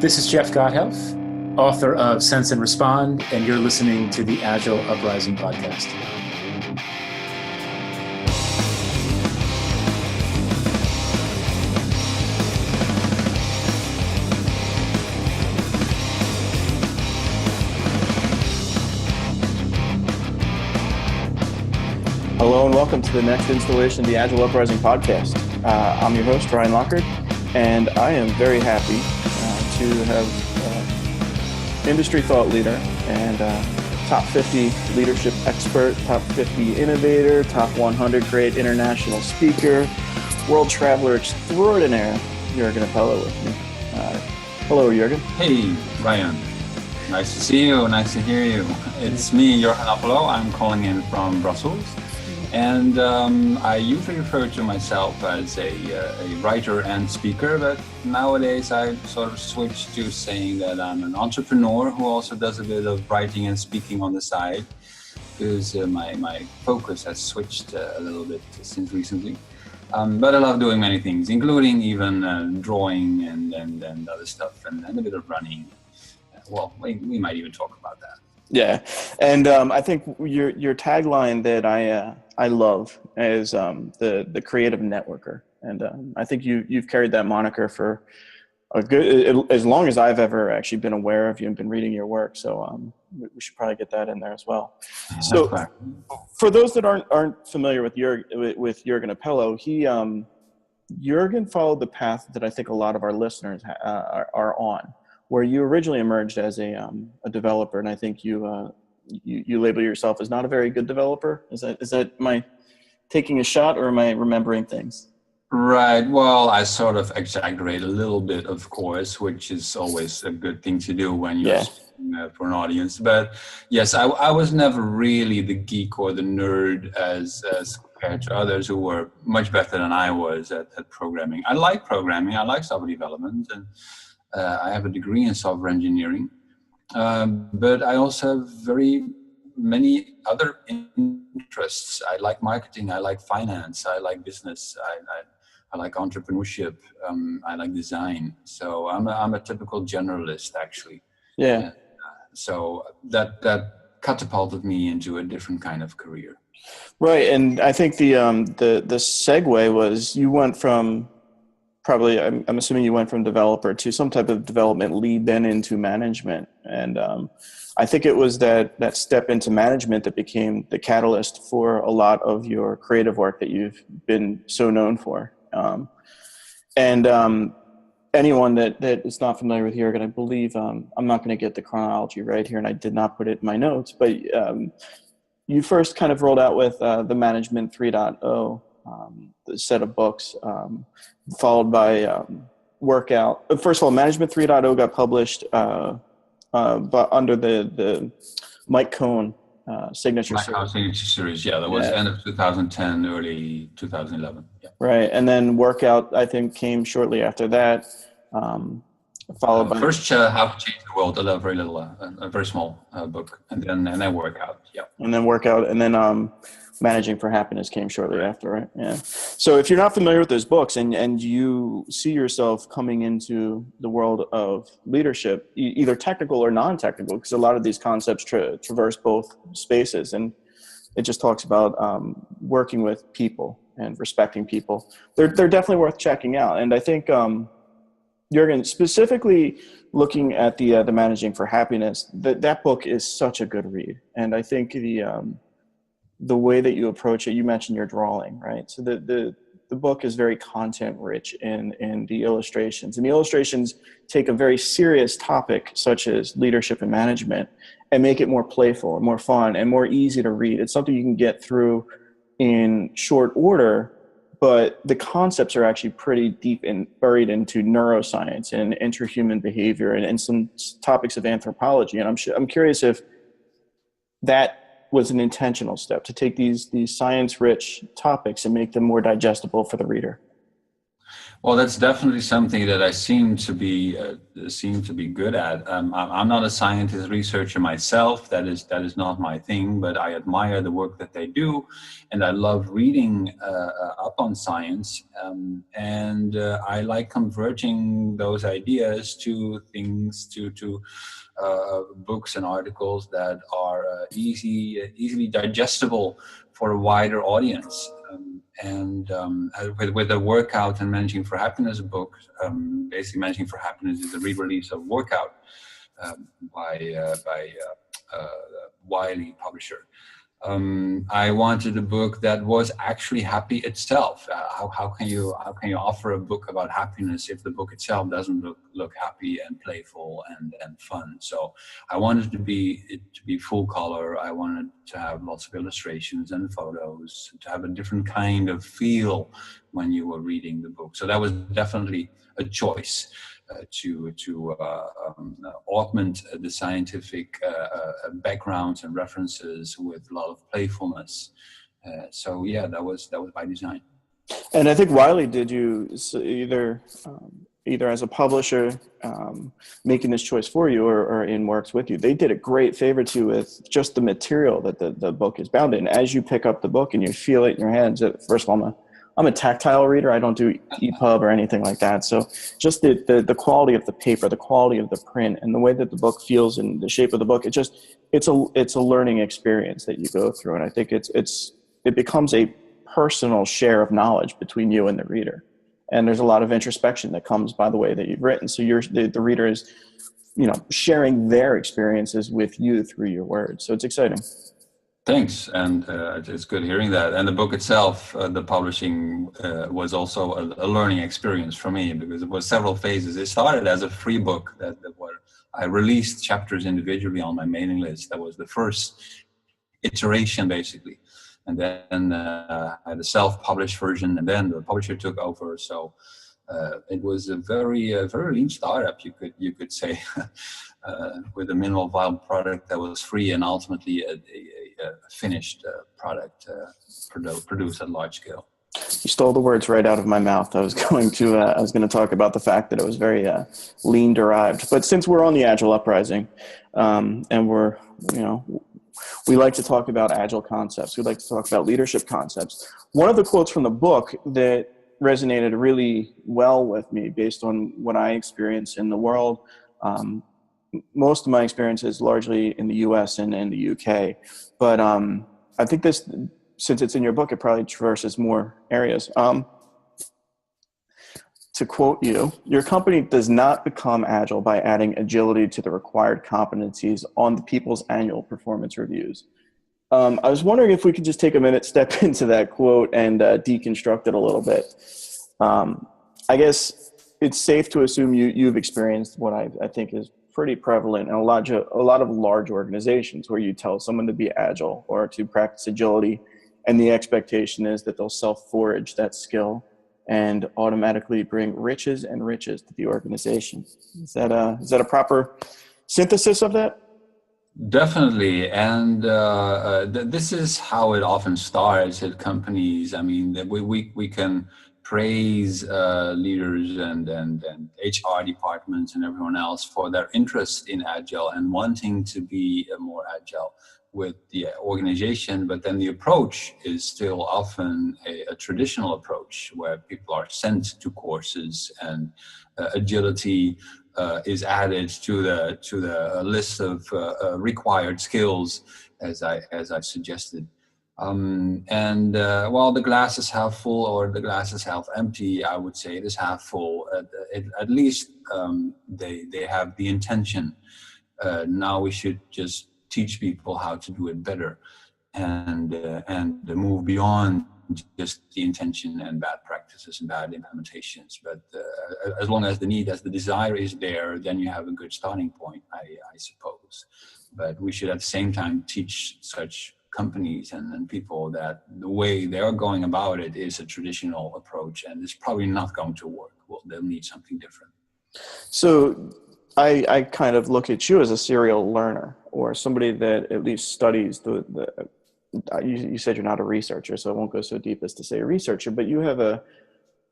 This is Jeff Gotthelf, author of Sense and Respond, and you're listening to the Agile Uprising podcast. Hello and welcome to the next installation of the Agile Uprising podcast. I'm your host, Ryan Lockhart, and I am very happy to have industry thought leader and top 50 leadership expert, top 50 innovator, top 100 great international speaker, world traveler extraordinaire, Jurgen Appelo with me. Hello, Jurgen. Hey, Ryan. Nice to see you. Nice to hear you. It's me, Jurgen Appelo. I'm calling in from Brussels. And I usually refer to myself as a writer and speaker, but nowadays I sort of switched to saying that I'm an entrepreneur who also does a bit of writing and speaking on the side, because my focus has switched a little bit since recently. But I love doing many things, including even drawing and other stuff, and a bit of running. Well, we might even talk about that. Yeah, and I think your tagline that I love is the creative networker, and I think you've carried that moniker for a good as long as I've ever actually been aware of you and been reading your work. So we should probably get that in there as well. So for those that aren't familiar with Jurgen Appelo, Jurgen followed the path that I think a lot of our listeners are on, where you originally emerged as a developer, and I think you label yourself as not a very good developer. Is that am I taking a shot, or am I remembering things? Right. Well, I sort of exaggerate a little bit, of course, which is always a good thing to do when you're speaking for an audience. But yes, I was never really the geek or the nerd as compared to others who were much better than I was at programming. I like programming. I like software development, and I have a degree in software engineering. But I also have very many other interests. I like marketing. I like finance. I like business. I like entrepreneurship. I like design. So I'm a typical generalist, actually. Yeah. So that catapulted me into a different kind of career. Right, and I think the segue was you went from probably, I'm assuming you went from developer to some type of development lead, then into management. And I think it was that step into management that became the catalyst for a lot of your creative work that you've been so known for. Anyone that is not familiar with Jurgen, I believe, I'm not going to get the chronology right here, and I did not put it in my notes, but you first kind of rolled out with the Management 3.0, the set of books, followed by Workout. First of all, Management 3.0 got published but under the Mike Cohn signature series. Mike Cohn signature series, that was end of 2010, early 2011. Yeah. Right, and then Workout, I think, came shortly after that. Followed by first How to Change the World, a very little, a very small book, and then Workout. Yeah. And then Workout, and then Managing for Happiness came shortly after, right? Yeah. So if you're not familiar with those books and you see yourself coming into the world of leadership, either technical or non-technical, because a lot of these concepts traverse both spaces, and it just talks about working with people and respecting people. They're definitely worth checking out. And I think Jurgen, specifically looking at the Managing for Happiness, that book is such a good read. And I think the way that you approach it, you mentioned your drawing, right? So the book is very content rich in the illustrations, and the illustrations take a very serious topic such as leadership and management and make it more playful and more fun and more easy to read. It's something you can get through in short order, but the concepts are actually pretty deep and buried into neuroscience and interhuman behavior and some topics of anthropology. And I'm curious if that was an intentional step to take these science-rich topics and make them more digestible for the reader. Well, that's definitely something that I seem to be good at. I'm not a scientist researcher myself. That is not my thing. But I admire the work that they do, and I love reading up on science. And I like converging those ideas to things to books and articles that are easily digestible for a wider audience. With the Workout and Managing for Happiness book, basically Managing for Happiness is a re-release of Workout by Wiley publisher. I wanted a book that was actually happy itself. How can you offer a book about happiness if the book itself doesn't look happy and playful and fun? So I wanted it to be full color. I wanted to have lots of illustrations and photos, to have a different kind of feel when you were reading the book. So that was definitely a choice. To augment the scientific backgrounds and references with a lot of playfulness. So yeah, that was by design. And I think Wiley did you either as a publisher making this choice for you or in works with you. They did a great favor to you with just the material that the book is bound in. As you pick up the book and you feel it in your hands, first of all, I'm a tactile reader. I don't do EPUB or anything like that. So just the quality of the paper, the quality of the print, and the way that the book feels and the shape of the book, it's a learning experience that you go through. And I think it becomes a personal share of knowledge between you and the reader. And there's a lot of introspection that comes by the way that you've written. So the reader is, sharing their experiences with you through your words. So it's exciting. Thanks, and it's good hearing that. And the book itself, the publishing was also a learning experience for me, because it was several phases. It started as a free book where I released chapters individually on my mailing list. That was the first iteration, basically. And then I had a self-published version, and then the publisher took over. So it was a very lean startup, you could say, with a minimal viable product that was free, and ultimately a finished product produced at large scale. You stole the words right out of my mouth. I was going to talk about the fact that it was very lean derived. But since we're on the Agile Uprising, and we like to talk about Agile concepts. We like to talk about leadership concepts. One of the quotes from the book that resonated really well with me, based on what I experience in the world. Most of my experience is largely in the US and in the UK. But I think this, since it's in your book, it probably traverses more areas. To quote you, your company does not become agile by adding agility to the required competencies on the people's annual performance reviews. I was wondering if we could just take a minute, step into that quote, and deconstruct it a little bit. I guess it's safe to assume you've experienced what I think is pretty prevalent in a lot of large organizations, where you tell someone to be agile or to practice agility, and the expectation is that they'll self-forage that skill and automatically bring riches and riches to the organization. Is that a proper synthesis of that? Definitely, and this is how it often starts at companies. I mean, we can praise leaders and HR departments and everyone else for their interest in Agile and wanting to be more agile with the organization, but then the approach is still often a traditional approach, where people are sent to courses and agility is added to the list of required skills, as I suggested. While the glass is half full or the glass is half empty, I would say it is half full. At least they have the intention. Now we should just teach people how to do it better, and move beyond just the intention and bad practices and bad implementations. But as long as the desire is there, then you have a good starting point, I suppose. But we should at the same time teach such companies and people that the way they are going about it is a traditional approach, and it's probably not going to work. Well, they'll need something different. So I kind of look at you as a serial learner, or somebody that at least studies you said you're not a researcher, so I won't go so deep as to say a researcher, but you have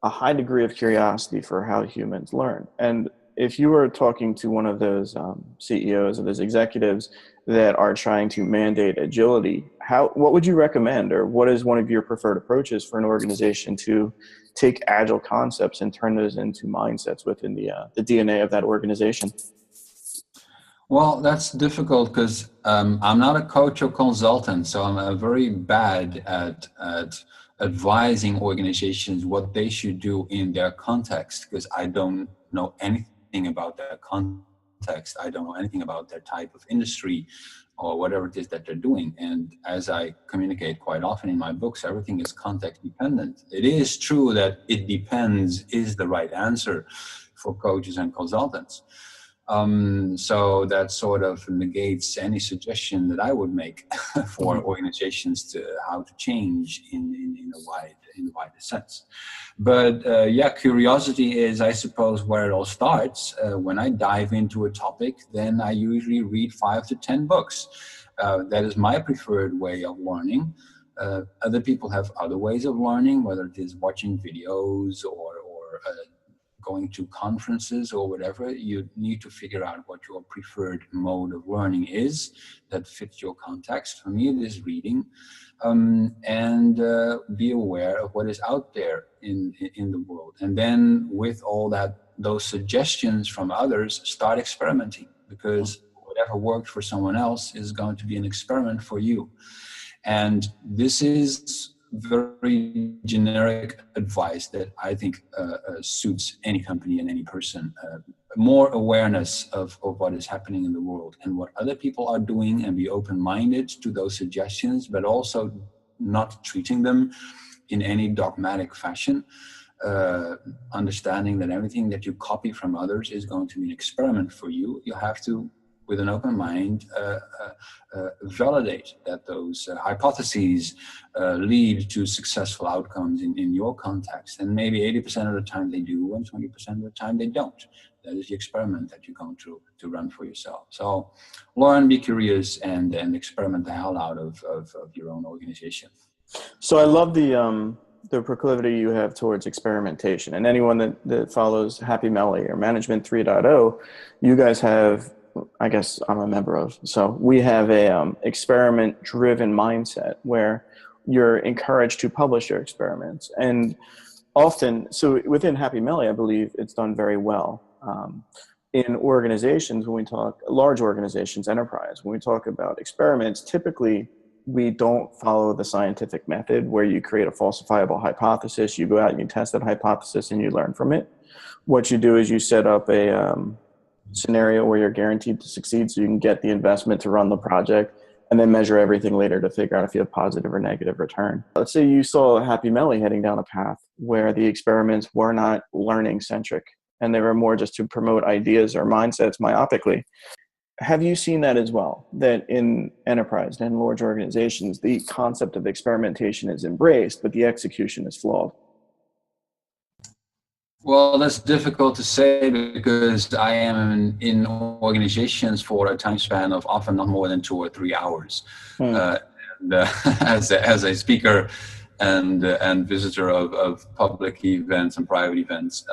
a high degree of curiosity for how humans learn. And if you were talking to one of those CEOs or those executives that are trying to mandate agility, what would you recommend, or what is one of your preferred approaches for an organization to take agile concepts and turn those into mindsets within the DNA of that organization? Well, that's difficult because I'm not a coach or consultant, so I'm very bad at advising organizations what they should do in their context, because I don't know anything about their context. I don't know anything about their type of industry or whatever it is that they're doing. And as I communicate quite often in my books, everything is context dependent. It is true that it depends is the right answer for coaches and consultants. So that sort of negates any suggestion that I would make for organizations to how to change in a wider sense. But yeah, curiosity is, I suppose, where it all starts. When I dive into a topic, then I usually read 5 to 10 books. That is my preferred way of learning. Other people have other ways of learning, whether it is watching videos or going to conferences or whatever. You need to figure out what your preferred mode of learning is that fits your context. For me, it is reading, and be aware of what is out there in the world. And then with all those suggestions from others, start experimenting, because whatever worked for someone else is going to be an experiment for you. And this is very generic advice that I think suits any company and any person. More awareness of what is happening in the world and what other people are doing, and be open-minded to those suggestions, but also not treating them in any dogmatic fashion. Understanding that everything that you copy from others is going to be an experiment for you. You have to, with an open mind, validate that those hypotheses lead to successful outcomes in your context. And maybe 80% of the time they do, and 20% of the time they don't. That is the experiment that you're going to run for yourself. So learn, be curious, and experiment the hell out of your own organization. So I love the proclivity you have towards experimentation. And anyone that follows Happy Melly or Management 3.0, you guys have, I guess I'm a member of. So we have a experiment-driven mindset where you're encouraged to publish your experiments. And often, so within Happy Melly, I believe it's done very well. In organizations, when we talk, large organizations, enterprise, when we talk about experiments, typically we don't follow the scientific method where you create a falsifiable hypothesis, you go out and you test that hypothesis and you learn from it. What you do is you set up a scenario where you're guaranteed to succeed so you can get the investment to run the project, and then measure everything later to figure out if you have positive or negative return. Let's say you saw Happy Melly heading down a path where the experiments were not learning centric and they were more just to promote ideas or mindsets myopically. Have you seen that as well, that in enterprise and in large organizations, the concept of experimentation is embraced, but the execution is flawed? Well, that's difficult to say because I am in organizations for a time span of often not more than 2 or 3 hours. As a speaker and visitor of public events and private events,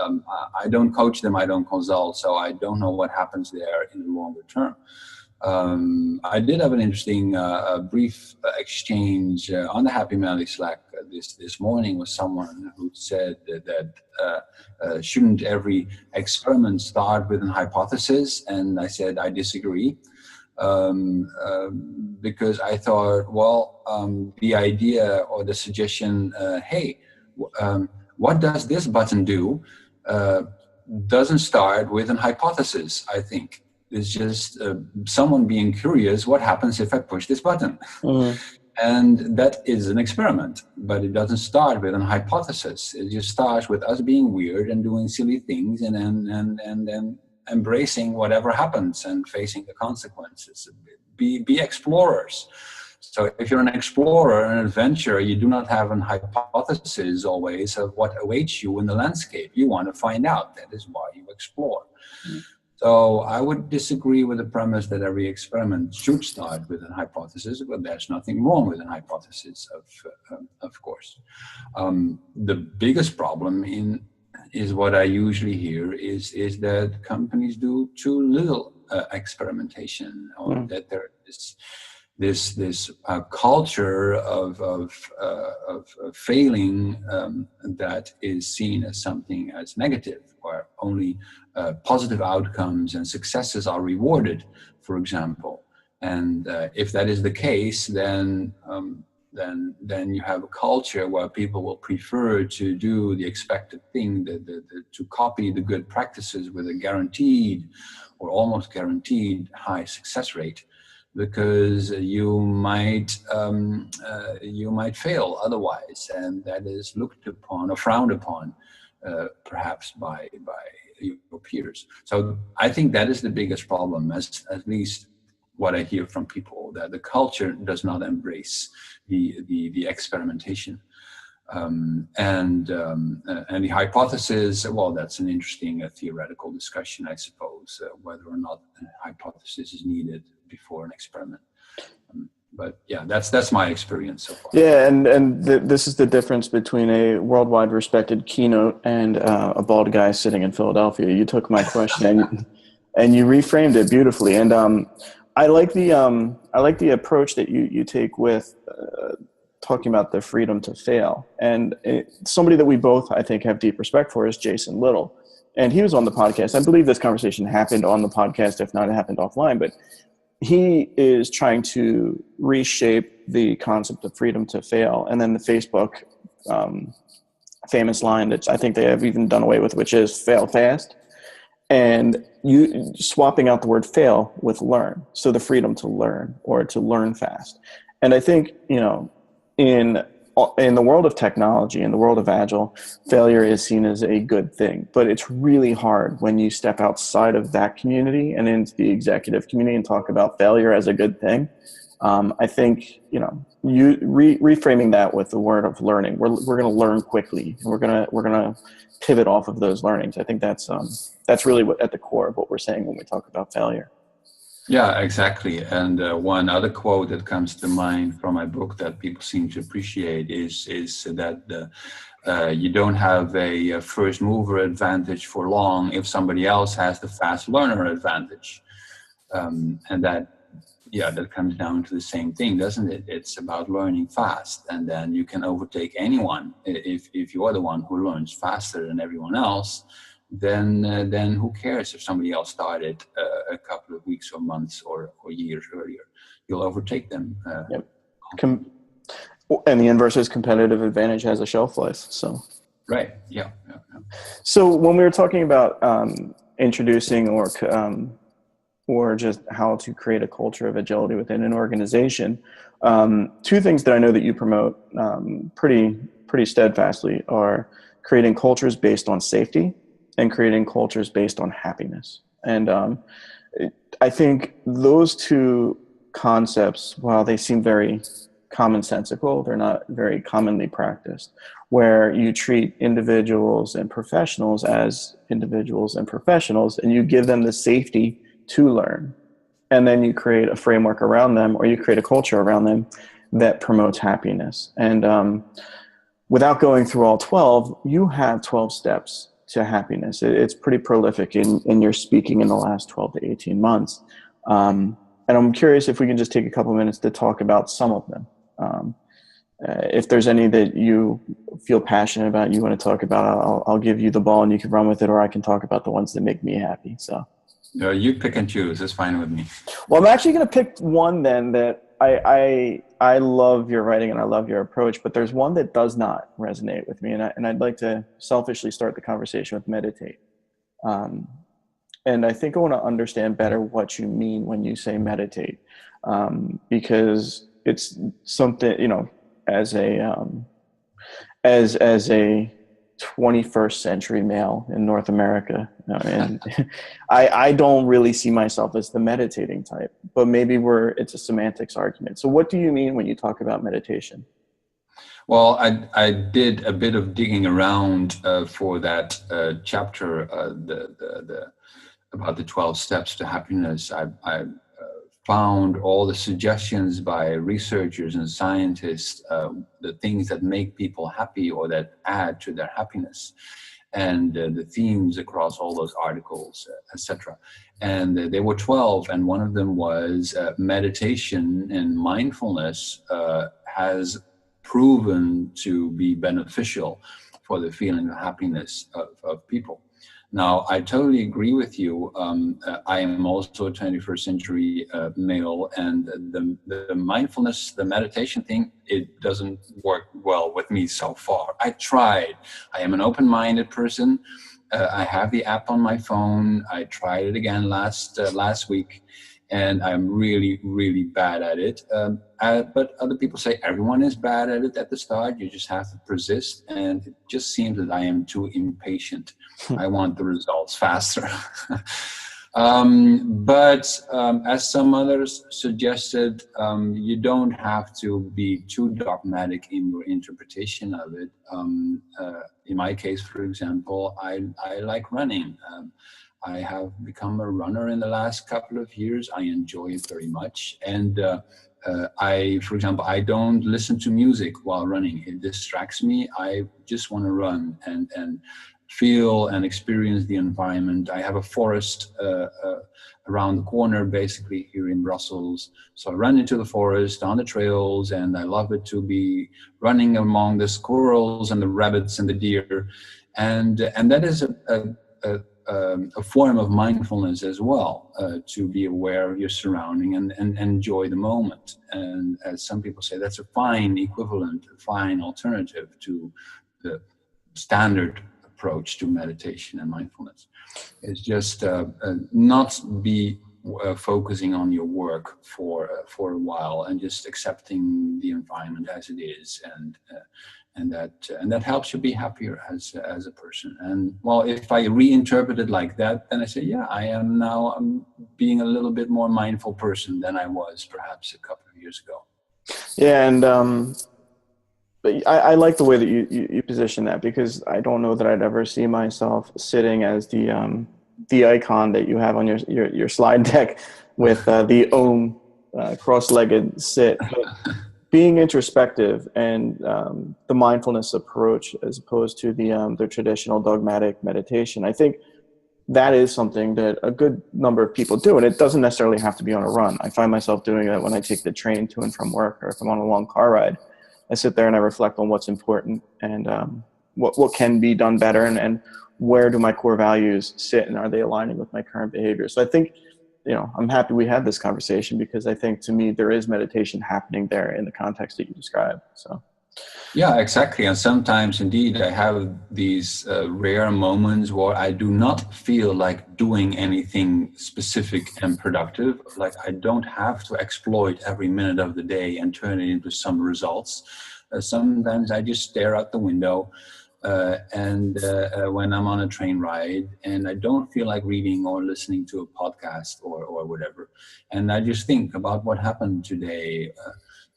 I don't coach them, I don't consult, so I don't know what happens there in the longer term. I did have an interesting brief exchange on the Happy Melly Slack this morning with someone who said that shouldn't every experiment start with an hypothesis? And I said I disagree, because I thought, well, the idea or the suggestion, hey, what does this button do, doesn't start with an hypothesis, I think. It's just someone being curious, what happens if I push this button? Mm-hmm. And that is an experiment, but it doesn't start with an hypothesis. It just starts with us being weird and doing silly things and then embracing whatever happens and facing the consequences. Be explorers. So if you're an explorer, an adventurer, you do not have an hypothesis always of what awaits you in the landscape. You want to find out. That is why you explore. Mm-hmm. So I would disagree with the premise that every experiment should start with a hypothesis, but there's nothing wrong with a hypothesis, of course. The biggest problem is what I usually hear is that companies do too little experimentation, or that there is this culture of failing that is seen as something as negative, where only positive outcomes and successes are rewarded, for example. And if that is the case, then you have a culture where people will prefer to do the expected thing, to copy the good practices with a guaranteed or almost guaranteed high success rate, because you might fail otherwise, and that is looked upon or frowned upon, perhaps by your peers. So I think that is the biggest problem, at least what I hear from people, that the culture does not embrace the experimentation. And the hypothesis, well, that's an interesting theoretical discussion, I suppose, whether or not a hypothesis is needed before an experiment. But yeah, that's my experience so far. Yeah, and this is the difference between a worldwide respected keynote and a bald guy sitting in Philadelphia. You took my question and you reframed it beautifully. And I like the approach that you take with talking about the freedom to fail. And somebody that we both, I think, have deep respect for is Jason Little. And he was on the podcast. I believe this conversation happened on the podcast. If not, it happened offline. But he is trying to reshape the concept of freedom to fail. And then the Facebook famous line that I think they have even done away with, which is fail fast. And you swapping out the word fail with learn. So the freedom to learn, or to learn fast. And I think, in the world of technology, in the world of Agile, failure is seen as a good thing. But it's really hard when you step outside of that community and into the executive community and talk about failure as a good thing. I think, you reframing that with the word of learning. We're going to learn quickly. And we're going to pivot off of those learnings. I think that's really at the core of what we're saying when we talk about failure. Yeah, exactly. And one other quote that comes to mind from my book that people seem to appreciate is that you don't have a first mover advantage for long if somebody else has the fast learner advantage. And that comes down to the same thing, doesn't it? It's about learning fast, and then you can overtake anyone. If you are the one who learns faster than everyone else, then who cares if somebody else started a couple of weeks or months or years earlier? You'll overtake them. Yep. And the inverse is competitive advantage has a shelf life. So right. Yeah. So when we were talking about introducing or just how to create a culture of agility within an organization, two things that I know that you promote pretty steadfastly are creating cultures based on safety and creating cultures based on happiness. And I think those two concepts, while they seem very commonsensical, they're not very commonly practiced, where you treat individuals and professionals as individuals and professionals, and you give them the safety to learn. And then you create a framework around them, or you create a culture around them that promotes happiness. And without going through all 12, you have 12 steps to happiness. It's pretty prolific in your speaking in the last 12 to 18 months. And I'm curious if we can just take a couple minutes to talk about some of them. If there's any that you feel passionate about, you want to talk about, I'll give you the ball and you can run with it, or I can talk about the ones that make me happy. So you pick and choose. It's fine with me. Well, I'm actually going to pick one then that I love your writing and I love your approach, but there's one that does not resonate with me. And I'd like to selfishly start the conversation with meditate. And I think I want to understand better what you mean when you say meditate, because it's something, as a 21st century male in North America, and I don't really see myself as the meditating type, but maybe it's a semantics argument. So what do you mean when you talk about meditation? Well, I did a bit of digging around for that chapter, about the 12 steps to happiness, I found all the suggestions by researchers and scientists, the things that make people happy or that add to their happiness, and the themes across all those articles, etc. And there were 12, and one of them was meditation and mindfulness has proven to be beneficial for the feeling of happiness of people. Now, I totally agree with you. I am also a 21st century male, and the mindfulness, the meditation thing, it doesn't work well with me so far. I tried. I am an open-minded person. I have the app on my phone. I tried it again last week, and I'm really, really bad at it. But other people say everyone is bad at it at the start. You just have to persist, and it just seems that I am too impatient. I want the results faster. But as some others suggested, you don't have to be too dogmatic in your interpretation of it. In my case, for example, I like running. I have become a runner in the last couple of years. I enjoy it very much. And for example, I don't listen to music while running. It distracts me. I just want to run and feel and experience the environment. I have a forest around the corner, basically, here in Brussels. So I run into the forest on the trails, and I love it to be running among the squirrels and the rabbits and the deer. And that is a form of mindfulness as well, to be aware of your surrounding and enjoy the moment. And as some people say, that's a fine equivalent, a fine alternative to the standard approach to meditation and mindfulness. It's just not be focusing on your work for a while, and just accepting the environment as it is, and that helps you be happier as a person. And well, if I reinterpret it like that, then I say, yeah, I'm being a little bit more mindful person than I was perhaps a couple of years ago. Yeah, and but I like the way that you position that, because I don't know that I'd ever see myself sitting as the icon that you have on your slide deck with the Om cross-legged sit. But being introspective and the mindfulness approach, as opposed to the traditional dogmatic meditation, I think that is something that a good number of people do, and it doesn't necessarily have to be on a run. I find myself doing that when I take the train to and from work, or if I'm on a long car ride. I sit there and I reflect on what's important, and what can be done better, and where do my core values sit, and are they aligning with my current behavior. So I think, I'm happy we had this conversation, because I think, to me, there is meditation happening there in the context that you described. So. Yeah, exactly. And sometimes indeed I have these rare moments where I do not feel like doing anything specific and productive. Like I don't have to exploit every minute of the day and turn it into some results. Sometimes I just stare out the window and when I'm on a train ride, and I don't feel like reading or listening to a podcast or whatever. And I just think about what happened today,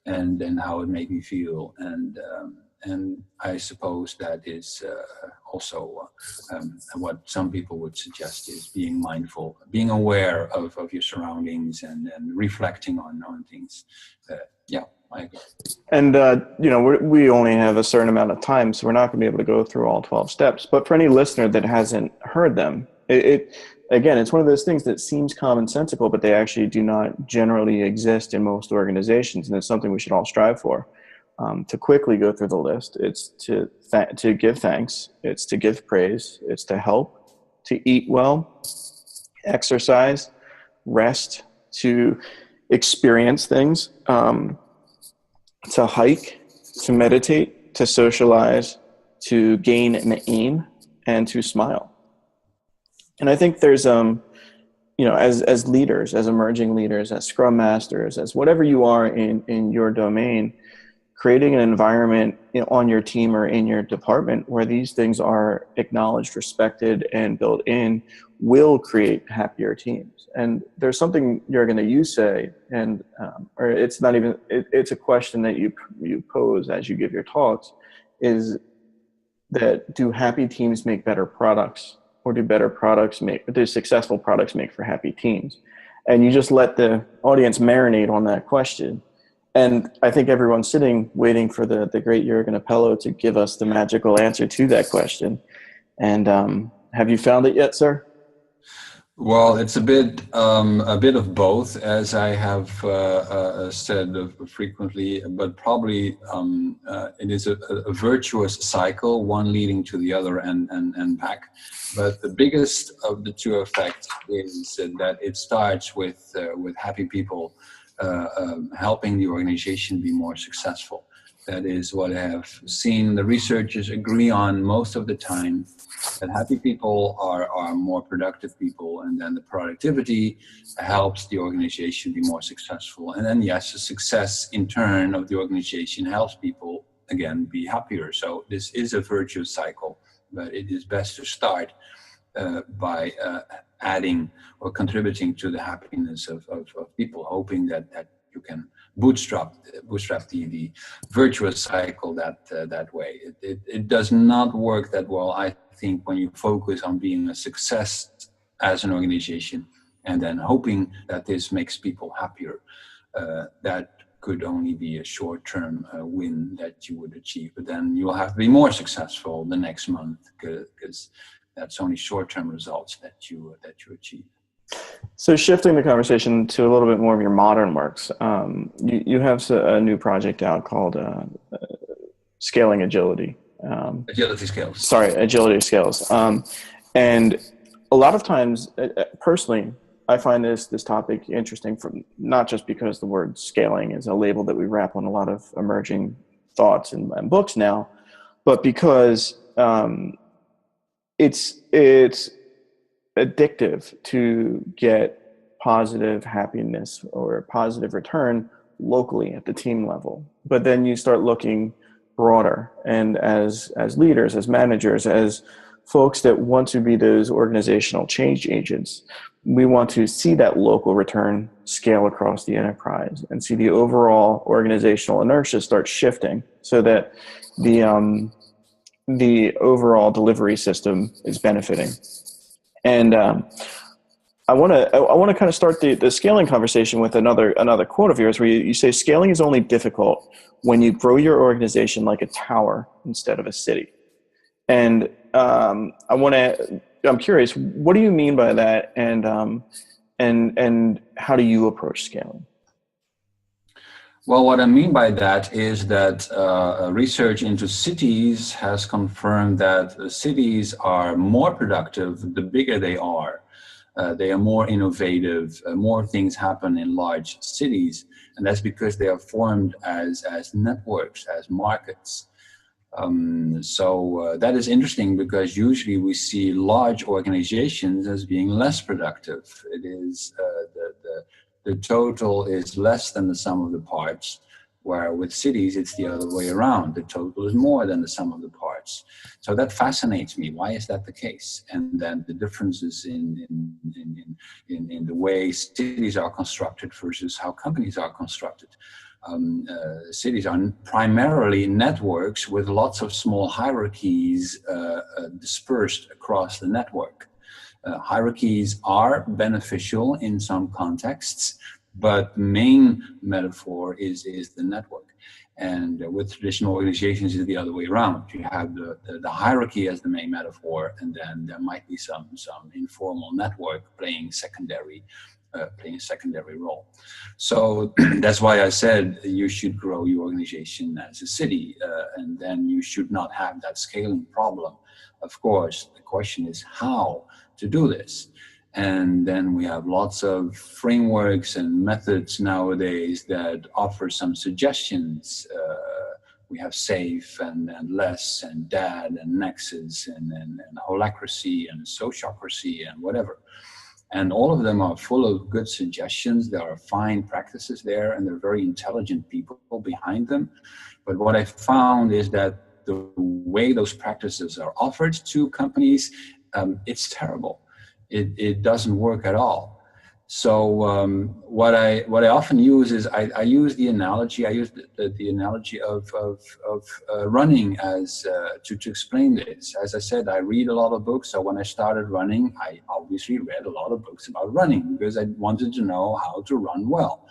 and how it made me feel, and I suppose that is also what some people would suggest is being mindful, being aware of your surroundings, and reflecting on things. Yeah, I agree. And we only have a certain amount of time, so we're not going to be able to go through all 12 steps. But for any listener that hasn't heard them, again, it's one of those things that seems commonsensical, but they actually do not generally exist in most organizations, and it's something we should all strive for. To quickly go through the list, it's to give thanks, it's to give praise, it's to help, to eat well, exercise, rest, to experience things, to hike, to meditate, to socialize, to gain an aim, and to smile. And I think there's, as leaders, as emerging leaders, as scrum masters, as whatever you are in your domain, creating an environment on your team or in your department where these things are acknowledged, respected, and built in will create happier teams. And there's something, Jurgen, that you say, and or it's not even, it's a question that you pose as you give your talks, is that do happy teams make better products? or do successful products make for happy teams? And you just let the audience marinate on that question. And I think everyone's sitting waiting for the great Jurgen Appelo to give us the magical answer to that question. And have you found it yet, sir? Well, it's a bit of both, as I have said frequently, but probably it is a virtuous cycle, one leading to the other and back. But the biggest of the two effects is that it starts with happy people helping the organization be more successful. That is what I have seen the researchers agree on most of the time, that happy people are more productive people, and then the productivity helps the organization be more successful. And then, yes, the success in turn of the organization helps people, again, be happier. So this is a virtuous cycle, but it is best to start by adding or contributing to the happiness of people, hoping that you can bootstrap the virtuous cycle that way. It does not work that well, I think, when you focus on being a success as an organization and then hoping that this makes people happier. That could only be a short-term win that you would achieve, but then you'll have to be more successful the next month, because that's only short-term results that you achieve. So shifting the conversation to a little bit more of your modern works, you have a new project out called Scaling Agility. Agility Scales. Sorry, Agility Scales. And a lot of times, personally, I find this topic interesting, from not just because the word scaling is a label that we wrap on a lot of emerging thoughts and books now, but because it's addictive to get positive happiness or positive return locally at the team level. But then you start looking broader, and as leaders, as managers, as folks that want to be those organizational change agents, we want to see that local return scale across the enterprise and see the overall organizational inertia start shifting, so that the overall delivery system is benefiting. And I want to kind of start the scaling conversation with another quote of yours, where you say scaling is only difficult when you grow your organization like a tower instead of a city. And I'm curious, what do you mean by that, and how do you approach scaling? Well, what I mean by that is that research into cities has confirmed that cities are more productive the bigger they are. They are more innovative, more things happen in large cities, and that's because they are formed as networks, as markets. So that is interesting, because usually we see large organizations as being less productive. It is the total is less than the sum of the parts, where with cities it's the other way around. The total is more than the sum of the parts. So that fascinates me. Why is that the case? And then the differences in the way cities are constructed versus how companies are constructed. Cities are primarily networks with lots of small hierarchies dispersed across the network. Hierarchies are beneficial in some contexts, but the main metaphor is the network. And with traditional organizations, it's the other way around. You have the hierarchy as the main metaphor, and then there might be some informal network playing secondary role. So that's why I said you should grow your organization as a city, and then you should not have that scaling problem. Of course, the question is how to do this. And then we have lots of frameworks and methods nowadays that offer some suggestions. We have SAFE and LESS and DAD and Nexus and holacracy and sociocracy and whatever. And all of them are full of good suggestions. There are fine practices there, and there are very intelligent people behind them. But what I found is that the way those practices are offered to companies, it's terrible. It doesn't work at all. So what I often use is I use the analogy. I use the analogy of running as to explain this. As I said, I read a lot of books. So when I started running, I obviously read a lot of books about running because I wanted to know how to run well.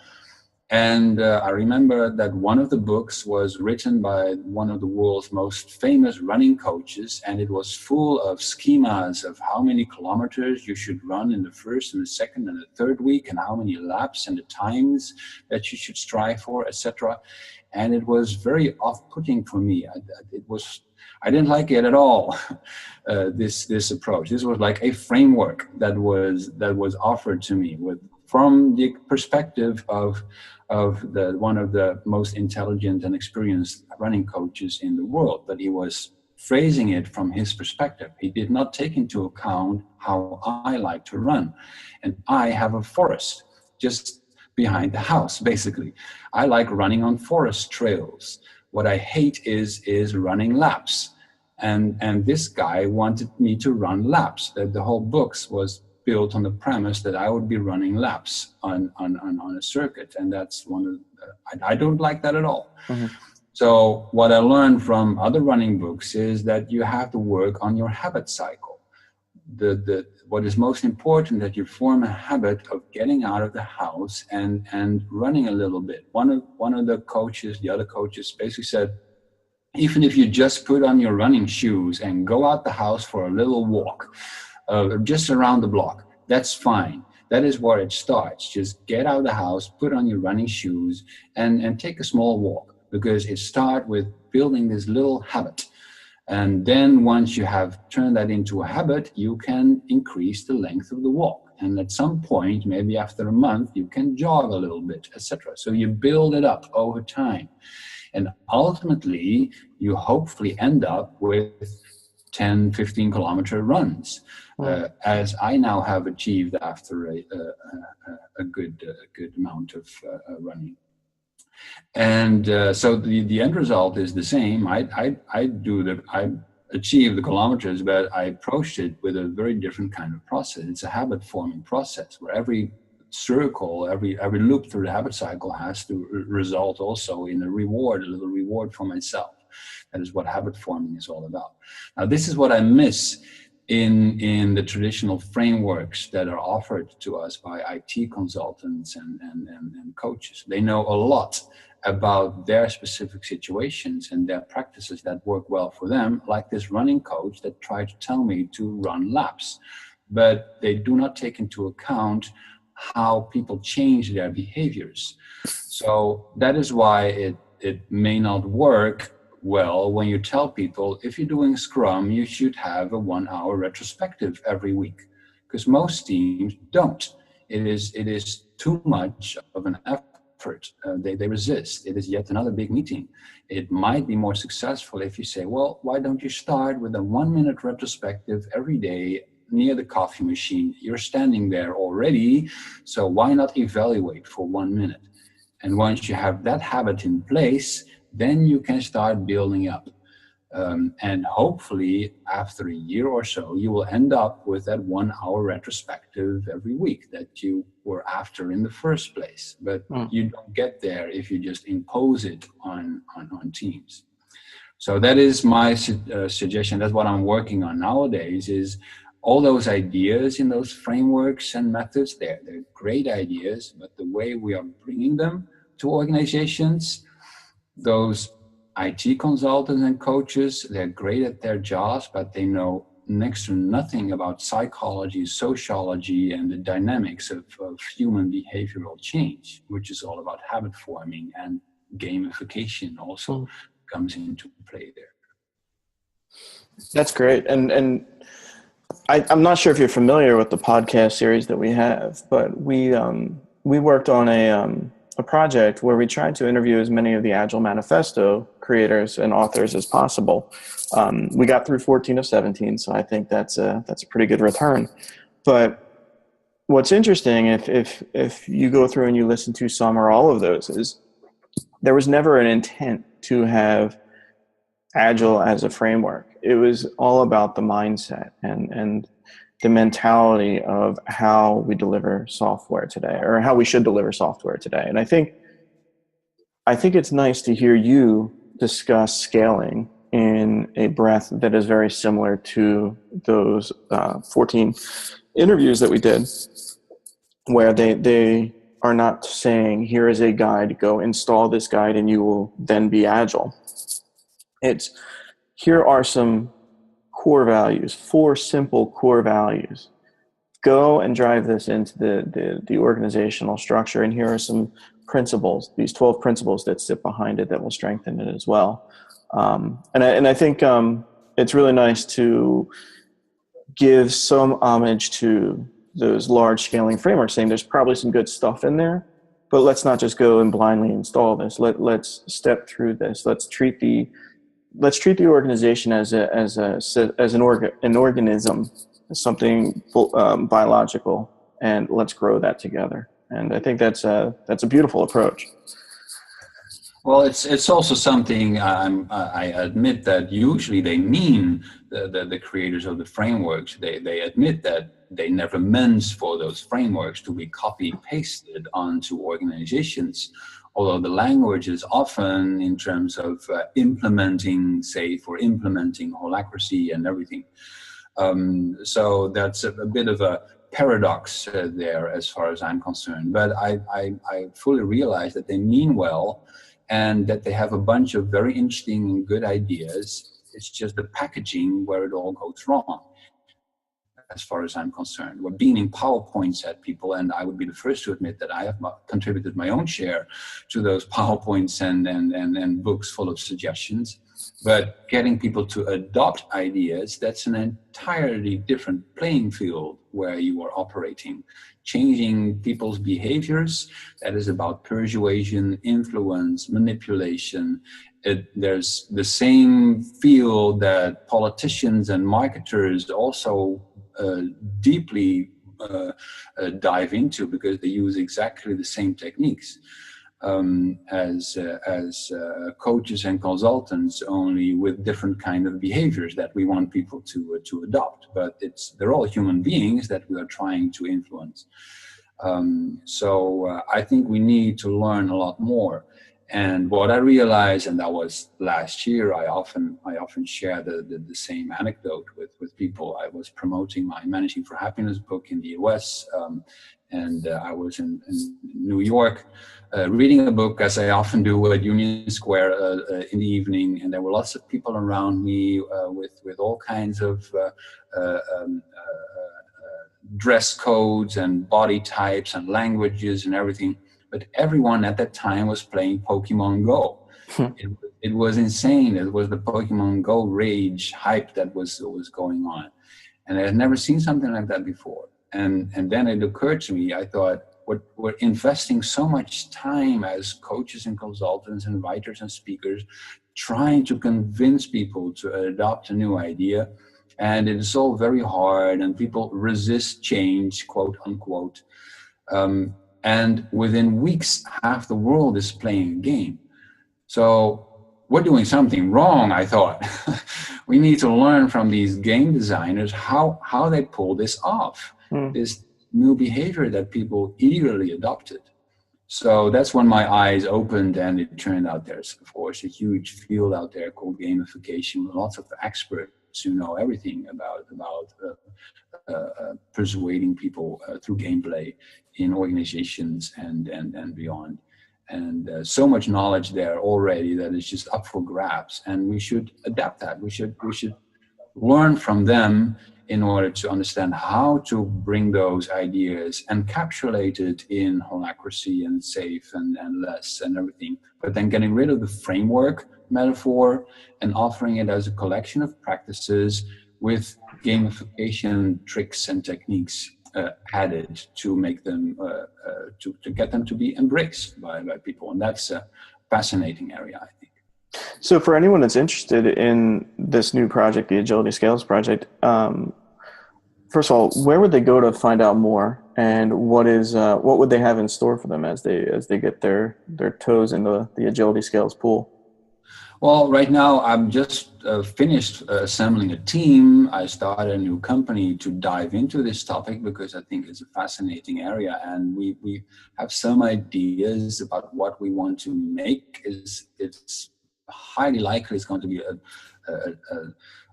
And I remember that one of the books was written by one of the world's most famous running coaches, and it was full of schemas of how many kilometers you should run in the first and the second and the third week, and how many laps and the times that you should strive for, etc. And it was very off-putting for me. I didn't like it at all. This approach. This was like a framework that was offered to me from the perspective of one of the most intelligent and experienced running coaches in the world, but he was phrasing it from his perspective. He did not take into account how I like to run. And I have a forest just behind the house, basically. I like running on forest trails. What I hate is running laps. And this guy wanted me to run laps. The whole book was built on the premise that I would be running laps on a circuit, and that's one of I don't like that at all. Mm-hmm. So what I learned from other running books is that you have to work on your habit cycle. What is most important, that you form a habit of getting out of the house and running a little bit. One of the other coaches basically said, even if you just put on your running shoes and go out the house for a little walk, just around the block, that's fine. That is where it starts. Just get out of the house, put on your running shoes, and take a small walk, because it starts with building this little habit. And then once you have turned that into a habit, you can increase the length of the walk. And at some point, maybe after a month, you can jog a little bit, etc. So you build it up over time. And ultimately, you hopefully end up with 10, 15 kilometer runs, as I now have achieved after a good amount of running. And so the end result is the same. I achieve the kilometers, but I approached it with a very different kind of process. It's a habit forming process where every circle, every loop through the habit cycle has to result also in a little reward for myself. That is what habit forming is all about. Now, this is what I miss in the traditional frameworks that are offered to us by IT consultants and coaches. They know a lot about their specific situations and their practices that work well for them, like this running coach that tried to tell me to run laps. But they do not take into account how people change their behaviors. So that is why it may not work well when you tell people, if you're doing Scrum, you should have a 1 hour retrospective every week, because most teams don't. It is too much of an effort. They resist. It is yet another big meeting. It might be more successful if you say, well, why don't you start with a 1 minute retrospective every day near the coffee machine? You're standing there already, so why not evaluate for 1 minute? And once you have that habit in place, then you can start building up. And hopefully after a year or so, you will end up with that 1 hour retrospective every week that you were after in the first place. But you don't get there if you just impose it on teams. So that is my suggestion. That's what I'm working on nowadays, is all those ideas in those frameworks and methods. They're great ideas, but the way we are bringing them to organizations, those IT consultants and coaches, they're great at their jobs, but they know next to nothing about psychology, sociology, and the dynamics of human behavioral change, which is all about habit forming, and gamification also comes into play there. That's great. And I'm not sure if you're familiar with the podcast series that we have, but we worked on a project where we tried to interview as many of the Agile Manifesto creators and authors as possible. We got through 14 of 17, so I think that's a pretty good return. But what's interesting, if you go through and you listen to some or all of those, is there was never an intent to have Agile as a framework. It was all about the mindset and the mentality of how we deliver software today, or how we should deliver software today. And I think it's nice to hear you discuss scaling in a breath that is very similar to those 14 interviews that we did, where they are not saying, here is a guide, go install this guide and you will then be agile. It's, here are some core values, 4 simple core values. Go and drive this into the organizational structure, and here are some principles, these 12 principles that sit behind it that will strengthen it as well. And I think it's really nice to give some homage to those large scaling frameworks, saying there's probably some good stuff in there, but let's not just go and blindly install this. Let's step through this. Let's treat the organization as an organism, something biological, and let's grow that together. And I think that's a beautiful approach. Well, it's also something I admit that usually they mean, the creators of the frameworks. They admit that they never meant for those frameworks to be copy pasted onto organizations. Although the language is often in terms of implementing SAFe or implementing holacracy and everything. So that's a bit of a paradox there as far as I'm concerned. But I fully realize that they mean well and that they have a bunch of very interesting and good ideas. It's just the packaging where it all goes wrong, as far as I'm concerned. We're beaming PowerPoints at people, and I would be the first to admit that I have contributed my own share to those PowerPoints and books full of suggestions. But getting people to adopt ideas, that's an entirely different playing field where you are operating. Changing people's behaviors, that is about persuasion, influence, manipulation. There's the same field that politicians and marketers also deeply dive into, because they use exactly the same techniques as coaches and consultants, only with different kind of behaviors that we want people to adopt. But they're all human beings that we are trying to influence. So I think we need to learn a lot more. And what I realized, and that was last year, I often share the same anecdote with people. I was promoting my Managing for Happiness book in the US, and I was in New York reading a book, as I often do at Union Square in the evening, and there were lots of people around me with all kinds of dress codes and body types and languages and everything. But everyone at that time was playing Pokemon Go. It was insane. It was the Pokemon Go rage hype that was going on. And I had never seen something like that before. And then it occurred to me, I thought, we're investing so much time as coaches and consultants and writers and speakers trying to convince people to adopt a new idea. And it is all very hard, and people resist change, quote unquote. And within weeks, half the world is playing a game. So we're doing something wrong, I thought. We need to learn from these game designers how they pull this off, this new behavior that people eagerly adopted. So that's when my eyes opened, and it turned out there's, of course, a huge field out there called gamification, with lots of experts who know everything about persuading people through gameplay in organizations and beyond. And so much knowledge there already that is just up for grabs. And we should adapt that. We should learn from them in order to understand how to bring those ideas encapsulated in holacracy and SAFe and less and everything. But then getting rid of the framework metaphor and offering it as a collection of practices with gamification tricks and techniques added to make them to get them to be embraced by people. And that's a fascinating area, I think. So for anyone that's interested in this new project, the Agility Scales project, first of all, where would they go to find out more, and what would they have in store for them as they get their toes in the Agility Scales pool? Well, right now I'm just finished assembling a team. I started a new company to dive into this topic because I think it's a fascinating area, and we have some ideas about what we want to make. It's highly likely it's going to be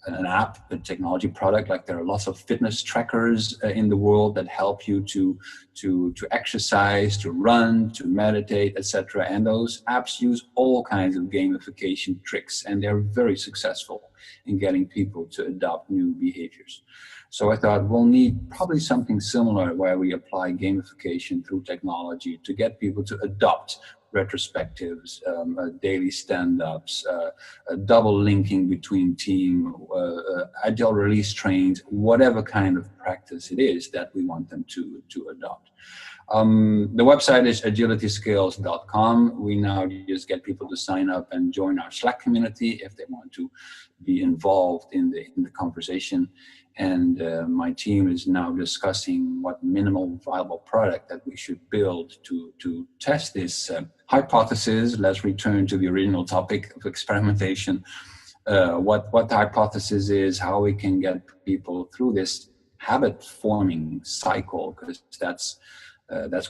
an app, a technology product. Like there are lots of fitness trackers in the world that help you to exercise, to run, to meditate, etc. And those apps use all kinds of gamification tricks, and they're very successful in getting people to adopt new behaviors. So I thought we'll need probably something similar where we apply gamification through technology to get people to adopt retrospectives, daily stand-ups, double linking between team, agile release trains, whatever kind of practice it is that we want them to adopt. The website is agilityscales.com. We now just get people to sign up and join our Slack community if they want to be involved in the conversation. And my team is now discussing what minimal viable product that we should build to test this hypothesis. Let's return to the original topic of experimentation. What the hypothesis is, how we can get people through this habit forming cycle, because that's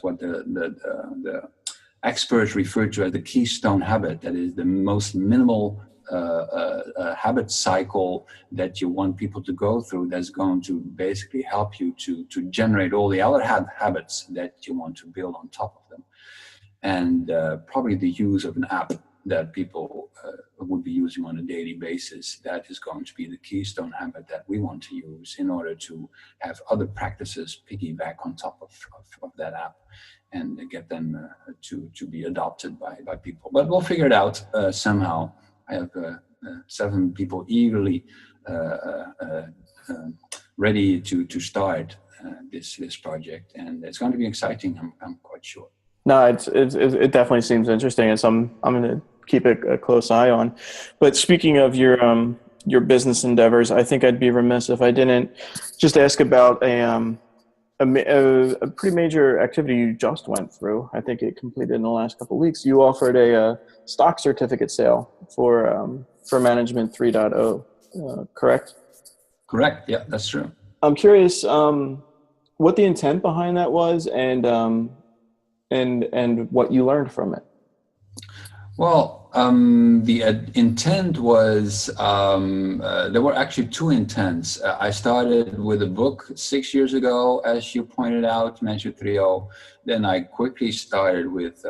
what the experts refer to as the keystone habit. That is the most minimal habit cycle that you want people to go through, that's going to basically help you to generate all the other habits that you want to build on top of them. And probably the use of an app that people would be using on a daily basis, that is going to be the keystone habit that we want to use in order to have other practices piggyback on top of that app and get them to be adopted by people. But we'll figure it out somehow. I have 7 people eagerly ready to start this project, and it's going to be exciting. I'm quite sure. No, it definitely seems interesting, and so I'm going to keep a close eye on. But speaking of your business endeavors, I think I'd be remiss if I didn't just ask about a pretty major activity you just went through. I think it completed in the last couple of weeks. You offered a stock certificate sale for Management 3.0, correct? Correct. Yeah, that's true. I'm curious what the intent behind that was, and what you learned from it. Well, the intent was, there were actually 2 intents. I started with a book 6 years ago, as you pointed out, Management 3.0. Then I quickly started with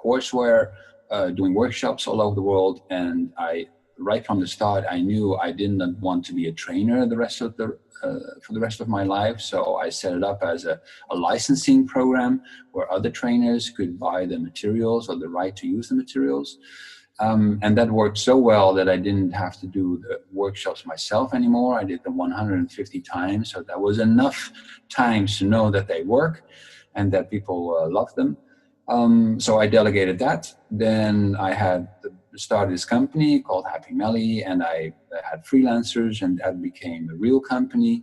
courseware, doing workshops all over the world. And right from the start, I knew I did not want to be a trainer for the rest of my life. So I set it up as a licensing program where other trainers could buy the materials or the right to use the materials. And that worked so well that I didn't have to do the workshops myself anymore. I did them 150 times. So that was enough times to know that they work and that people love them. So I delegated that. Then I had started this company called Happy Melly, and I had freelancers, and that became a real company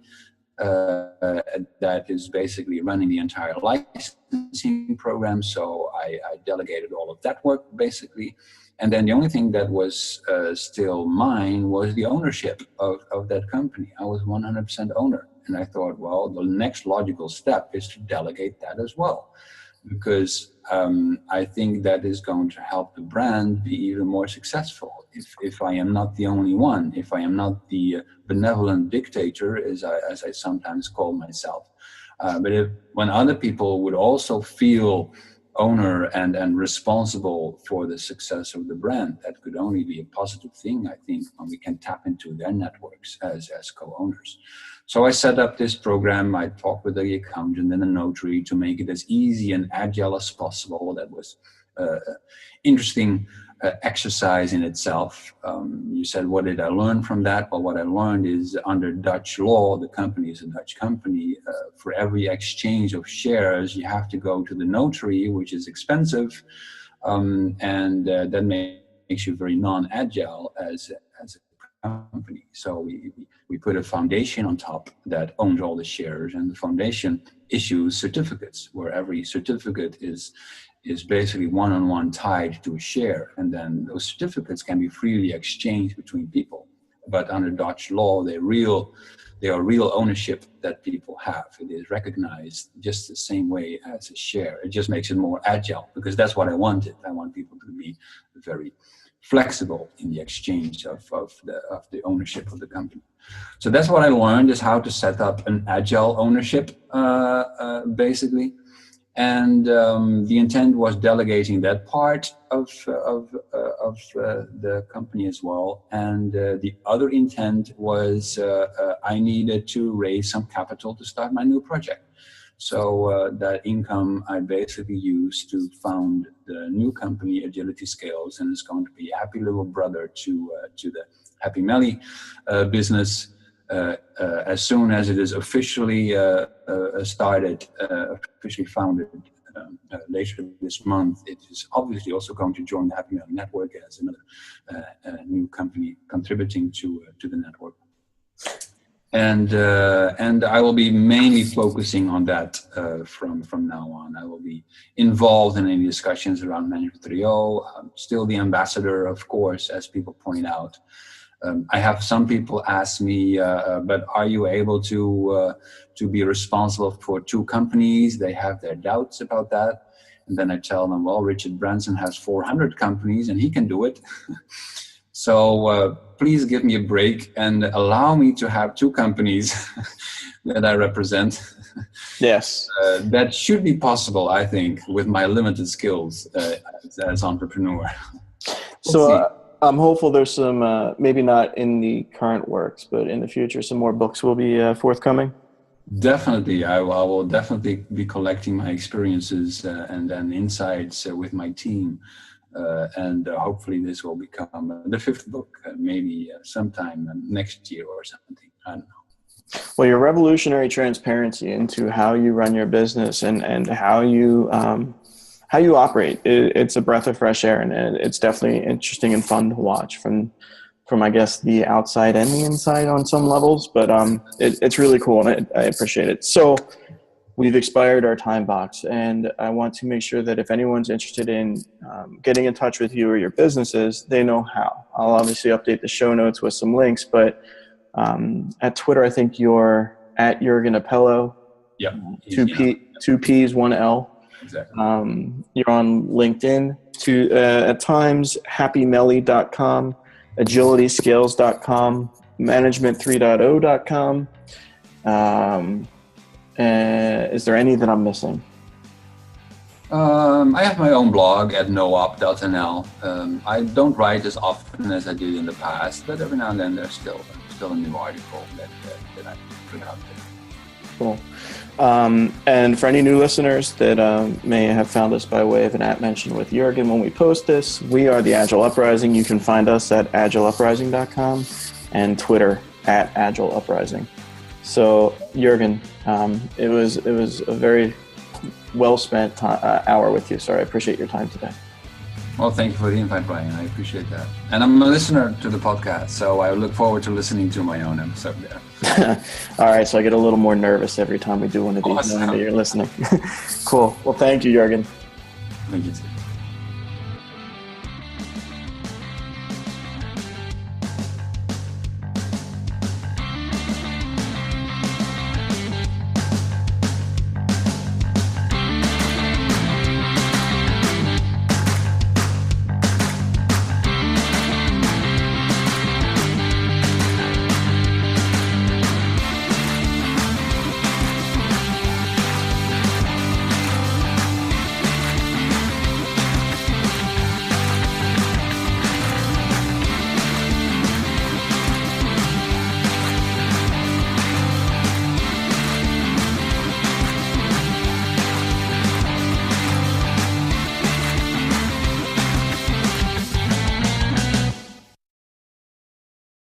that is basically running the entire licensing program. So I delegated all of that work basically. And then the only thing that was still mine was the ownership of that company. I was 100% owner. And I thought, well, the next logical step is to delegate that as well, because I think that is going to help the brand be even more successful. If I am not the only one, if I am not the benevolent dictator, as I sometimes call myself, but when other people would also feel owner and responsible for the success of the brand, that could only be a positive thing, I think, when we can tap into their networks as co-owners. So I set up this program. I talked with the accountant and the notary to make it as easy and agile as possible. That was interesting exercise in itself. You said, what did I learn from that? Well, what I learned is under Dutch law, the company is a Dutch company. For every exchange of shares, you have to go to the notary, which is expensive. And that makes you very non-agile as a company. So we put a foundation on top that owns all the shares, and the foundation issues certificates, where every certificate is is basically one-on-one tied to a share, and then those certificates can be freely exchanged between people. But under Dutch law, they are real ownership that people have. It is recognized just the same way as a share. It just makes it more agile, because that's what I wanted. I want people to be very flexible in the exchange of the ownership of the company. So that's what I learned, is how to set up an agile ownership, basically. And the intent was delegating that part of the company as well. And the other intent was I needed to raise some capital to start my new project. So that income I basically used to found the new company, Agility Scales, and it's going to be a happy little brother to the Happy Melly business. As soon as it is officially started, officially founded later this month, it is obviously also going to join the Happy Melly network as another new company contributing to the network. And I will be mainly focusing on that from now on. I will be involved in any discussions around Management 3.0. I'm still the ambassador, of course, as people point out. I have some people ask me, but are you able to be responsible for 2 companies? They have their doubts about that. And then I tell them, well, Richard Branson has 400 companies and he can do it. So please give me a break and allow me to have 2 companies that I represent. Yes. That should be possible, I think, with my limited skills as entrepreneur. So I'm hopeful there's some, maybe not in the current works, but in the future, some more books will be forthcoming. Definitely. I will definitely be collecting my experiences and then insights with my team. And hopefully this will become the 5th book, maybe sometime next year or something. I don't know. Well, your revolutionary transparency into how you run your business and how you operate, it's a breath of fresh air, and it's definitely interesting and fun to watch from I guess the outside and the inside on some levels, but it's really cool, and I appreciate it. So we've expired our time box, and I want to make sure that if anyone's interested in getting in touch with you or your businesses, they know how. I'll obviously update the show notes with some links, but at Twitter, I think you're at Jurgen Appelo. Yep. 2 P's, 1 L. Exactly. You're on LinkedIn at times, happymelly.com, agilityscales.com, management3.0.com. Is there any that I'm missing? I have my own blog at noop.nl. I don't write as often as I did in the past, but every now and then there's still a new article that I put out there. Cool. And for any new listeners that may have found us by way of an @mention with Jurgen when we post this, we are the Agile Uprising. You can find us at agileuprising.com and Twitter at Agile Uprising. So Jurgen, it was a very well spent hour with you. So I appreciate your time today. Well, thank you for the invite, Brian. I appreciate that. And I'm a listener to the podcast, so I look forward to listening to my own episode there. All right, so I get a little more nervous every time we do one of these, knowing that you're listening. Cool. Well, thank you, Jurgen. Thank you too.